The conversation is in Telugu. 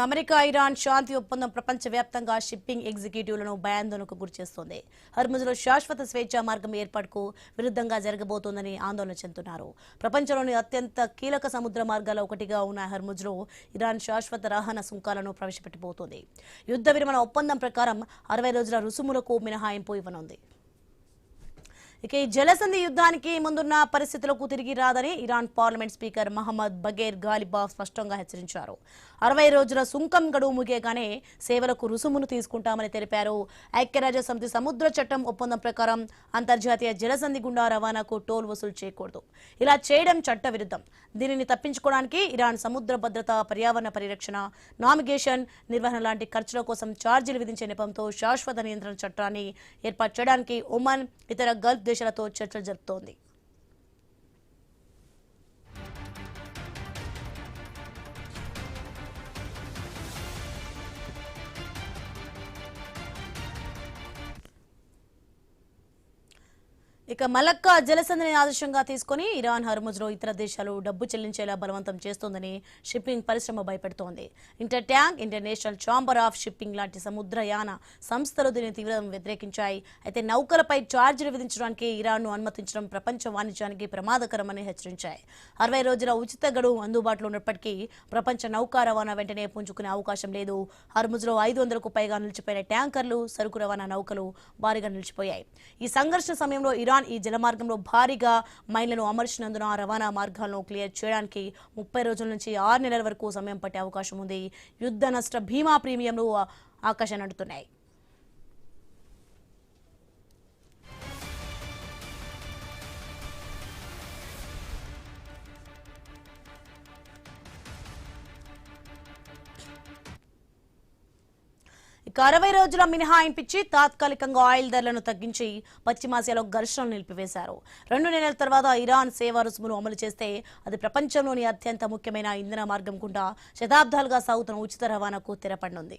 అమెరికా ఇరాన్ శాంతి ఒప్పందం ప్రపంచవ్యాప్తంగా షిప్పింగ్ ఎగ్జిక్యూటివ్లను భయాందోళనకు గురిచేస్తోంది. హర్ముజ్లో శాశ్వత స్వేచ్ఛా మార్గం ఏర్పాటుకు విరుద్ధంగా జరగబోతోందని ఆందోళన చెందుతున్నారు. ప్రపంచంలోని అత్యంత కీలక సముద్ర మార్గాల ఒకటిగా ఉన్న హర్ముజ్లో ఇరాన్ శాశ్వత రవాణా సుంకాలను ప్రవేశపెట్టబోతోంది. యుద్ధ విరమణ ఒప్పందం ప్రకారం 60 రోజుల రుసుములకు మినహాయింపు ఇవ్వనుంది. ఇక ఈ జలసంధి యుద్ధానికి ముందున్న పరిస్థితులకు తిరిగి రాదని Iran parliament speaker Mohammad Bagher Ghalibaf స్పష్టంగా హెచ్చరించారు. 60 రోజుల సుంకం గడువు ముగియగానే సేవలకు రుసుమును తీసుకుంటామని తెలిపారు. ఐక్యరాజ్యసమితి సముద్ర చట్టం ఒప్పందం ప్రకారం అంతర్జాతీయ జలసంధి గుండా రవాణాకు టోల్ వసూలు చేయకూడదు. ఇలా చేయడం చట్ట విరుద్ధం. దీనిని తప్పించుకోవడానికి ఇరాన్ సముద్ర భద్రత, పర్యావరణ పరిరక్షణ, నావిగేషన్ నిర్వహణ లాంటి ఖర్చుల కోసం ఛార్జీలు విధించే నెపంతో శాశ్వత నియంత్రణ చట్టాన్ని ఏర్పాటు చేయడానికి ఒమన్, ఇతర గల్ఫ్ దేశాలతో చర్చలు జరుపుతోంది. ఇక మలక్కా జలసంధిని ఆదర్శంగా తీసుకుని ఇరాన్ హర్ముజ్లో ఇతర దేశాలు డబ్బు చెల్లించేలా బలవంతం చేస్తోందని షిప్పింగ్ పరిశ్రమ భయపెడుతోంది. Inter tank, international chamber of shipping లాంటి సముద్రయాన సంస్థలు దీన్ని తీవ్రంగా వ్యతిరేకించాయి. అయితే నౌకలపై ఛార్జీలు విధించడానికి ఇరాన్ను అనుమతించడం ప్రపంచ వాణిజ్యానికి ప్రమాదకరమని హెచ్చరించాయి. 60 రోజుల ఉచిత గడువు అందుబాటులో ఉన్నప్పటికీ ప్రపంచ నౌకా రవాణా వెంటనే పుంజుకునే అవకాశం లేదు. హర్ముజ్లో 500కు పైగా నిలిచిపోయిన ట్యాంకర్లు, సరుకు రవాణా నౌకలు భారీగా నిలిచిపోయాయి. ఈ సంఘర్షణ సమయంలో ఇరాన్ ఈ జలమార్గంలో భారీగా మైళ్లను అమర్చినందున రవాణా మార్గాలను క్లియర్ చేయడానికి 30 రోజుల నుంచి 6 నెలల వరకు సమయం పట్టే అవకాశం ఉంది. యుద్ధ నష్ట బీమా ప్రీమియంలు ఆకాశాన్ని అంటున్నాయి. ఇక 60 రోజుల మినహాయింపించి తాత్కాలికంగా ఆయిల్ ధరలను తగ్గించి పశ్చిమాసియాలో ఘర్షణలు నిలిపివేశారు. 2 నెలల తర్వాత ఇరాన్ సేవా రుసుమును అమలు చేస్తే అది ప్రపంచంలోని అత్యంత ముఖ్యమైన ఇంధన మార్గం గుండా శతాబ్దాలుగా సాగుతున్న ఉచిత రవాణాకు తెరపడనుంది.